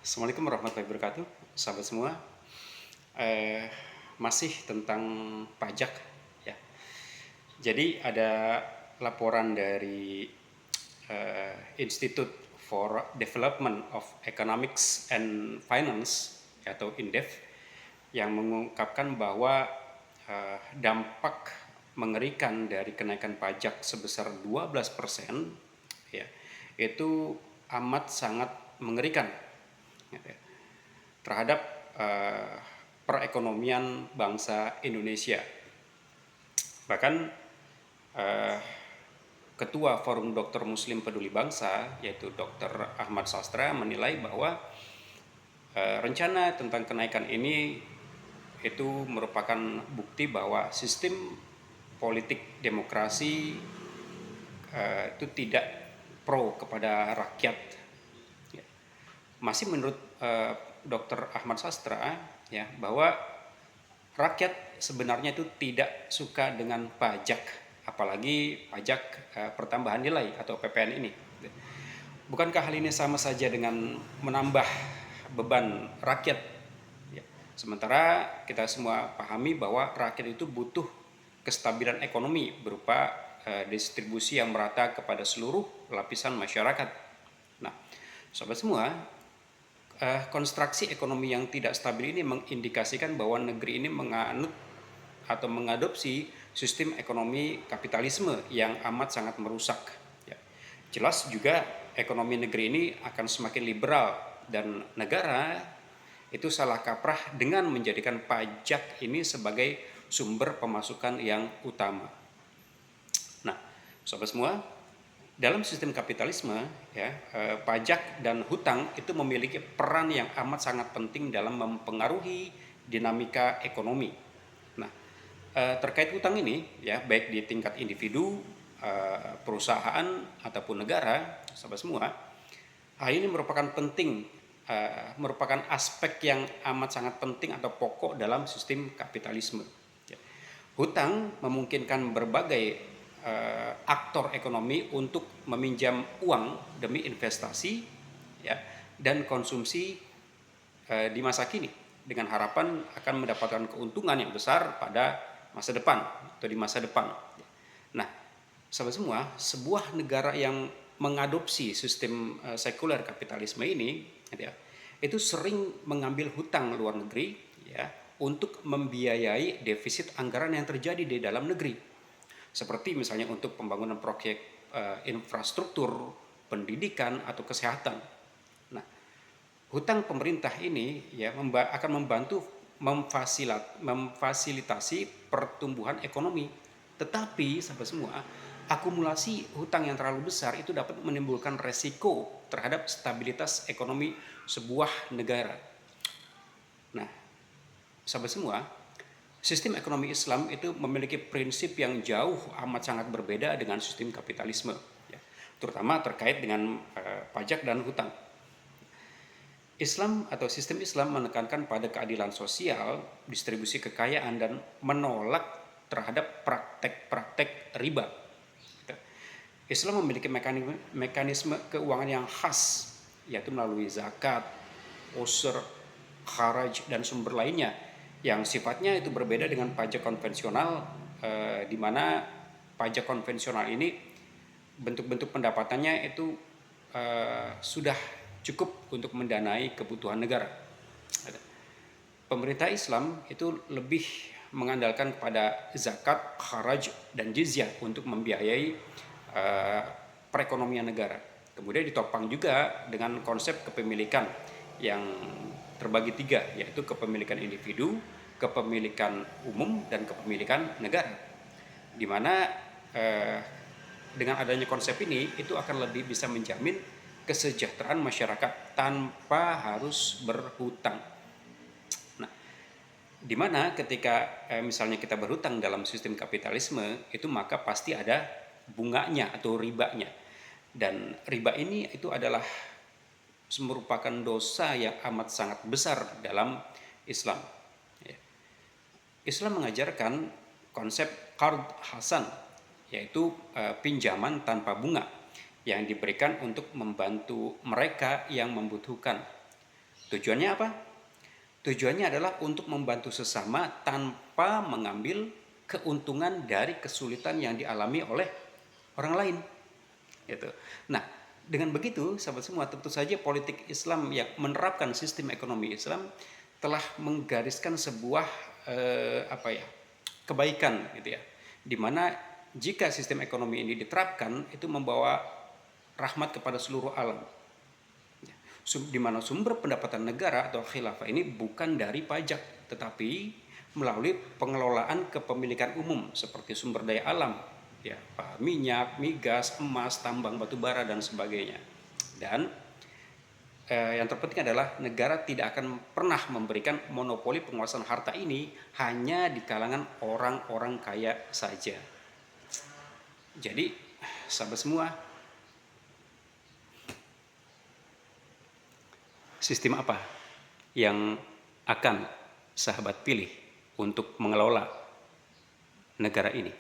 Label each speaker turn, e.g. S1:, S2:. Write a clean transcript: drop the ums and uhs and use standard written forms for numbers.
S1: Assalamualaikum warahmatullahi wabarakatuh, sahabat semua. Eh, Masih tentang pajak, ya. Jadi ada laporan dari Institute for Development of Economics and Finance atau INDEF yang mengungkapkan bahwa dampak mengerikan dari kenaikan pajak sebesar 12%, ya, itu amat sangat mengerikan, ya, terhadap eh, perekonomian bangsa Indonesia. Bahkan eh, Ketua Forum Dokter Muslim Peduli Bangsa, yaitu Dr. Ahmad Sastra, menilai bahwa rencana tentang kenaikan ini itu merupakan bukti bahwa sistem politik demokrasi itu tidak pro kepada rakyat. Ya. Masih menurut Dr. Ahmad Sastra, ya, bahwa rakyat sebenarnya itu tidak suka dengan pajak, apalagi pajak pertambahan nilai atau PPN ini. Bukankah hal ini sama saja dengan menambah beban rakyat? Ya. Sementara kita semua pahami bahwa rakyat itu butuh kestabilan ekonomi berupa distribusi yang merata kepada seluruh lapisan masyarakat. Nah, sobat semua, konstruksi ekonomi yang tidak stabil ini mengindikasikan bahwa negeri ini menganut atau mengadopsi sistem ekonomi kapitalisme yang amat sangat merusak. Ya. Jelas juga ekonomi negeri ini akan semakin liberal dan negara itu salah kaprah dengan menjadikan pajak ini sebagai sumber pemasukan yang utama. Nah, sobat semua, dalam sistem kapitalisme, ya, pajak dan hutang itu memiliki peran yang amat sangat penting dalam mempengaruhi dinamika ekonomi. Nah, terkait hutang ini, ya, baik di tingkat individu, perusahaan ataupun negara, sahabat semua, hal ini merupakan penting, merupakan aspek yang amat sangat penting atau pokok dalam sistem kapitalisme. Ya. Hutang memungkinkan berbagai aktor ekonomi untuk meminjam uang demi investasi, ya, dan konsumsi di masa kini dengan harapan akan mendapatkan keuntungan yang besar pada masa depan atau di masa depan. Nah, sahabat semua, sebuah negara yang mengadopsi sistem sekuler kapitalisme ini, ya, itu sering mengambil hutang luar negeri, ya, untuk membiayai defisit anggaran yang terjadi di dalam negeri. Seperti misalnya untuk pembangunan proyek infrastruktur, pendidikan atau kesehatan. Nah, hutang pemerintah ini, ya, akan membantu memfasilitasi pertumbuhan ekonomi. Tetapi sampai semua, akumulasi hutang yang terlalu besar itu dapat menimbulkan resiko terhadap stabilitas ekonomi sebuah negara. Nah, sahabat semua, sistem ekonomi Islam itu memiliki prinsip yang jauh amat sangat berbeda dengan sistem kapitalisme, ya, terutama terkait dengan pajak dan hutang. Islam atau sistem Islam menekankan pada keadilan sosial, distribusi kekayaan, dan menolak terhadap praktek-praktek riba. Islam memiliki mekanisme keuangan yang khas, yaitu melalui zakat, usur, kharaj, dan sumber lainnya yang sifatnya itu berbeda dengan pajak konvensional, di mana pajak konvensional ini bentuk-bentuk pendapatannya itu sudah cukup untuk mendanai kebutuhan negara. Pemerintah Islam itu lebih mengandalkan kepada zakat, kharaj, dan jizyah untuk membiayai perekonomian negara. Kemudian ditopang juga dengan konsep kepemilikan yang terbagi tiga, yaitu kepemilikan individu, kepemilikan umum, dan kepemilikan negara. Di mana dengan adanya konsep ini itu akan lebih bisa menjamin kesejahteraan masyarakat tanpa harus berhutang. Nah, di mana ketika misalnya kita berhutang dalam sistem kapitalisme itu maka pasti ada bunganya atau ribanya. Dan riba ini itu adalah merupakan dosa yang amat sangat besar dalam Islam. Islam mengajarkan konsep qard hasan, yaitu pinjaman tanpa bunga yang diberikan untuk membantu mereka yang membutuhkan. Tujuannya apa? Tujuannya adalah untuk membantu sesama tanpa mengambil keuntungan dari kesulitan yang dialami oleh orang lain. Gitu. Nah, dengan begitu, sahabat semua, tentu saja politik Islam yang menerapkan sistem ekonomi Islam telah menggariskan sebuah kebaikan, gitu ya. Dimana jika sistem ekonomi ini diterapkan, itu membawa rahmat kepada seluruh alam. Di mana sumber pendapatan negara atau khilafah ini bukan dari pajak, tetapi melalui pengelolaan kepemilikan umum seperti sumber daya alam, ya, minyak, migas, emas, tambang, batu bara dan sebagainya. Dan yang terpenting adalah negara tidak akan pernah memberikan monopoli penguasaan harta ini hanya di kalangan orang-orang kaya saja. Jadi, sahabat semua, sistem apa yang akan sahabat pilih untuk mengelola negara ini?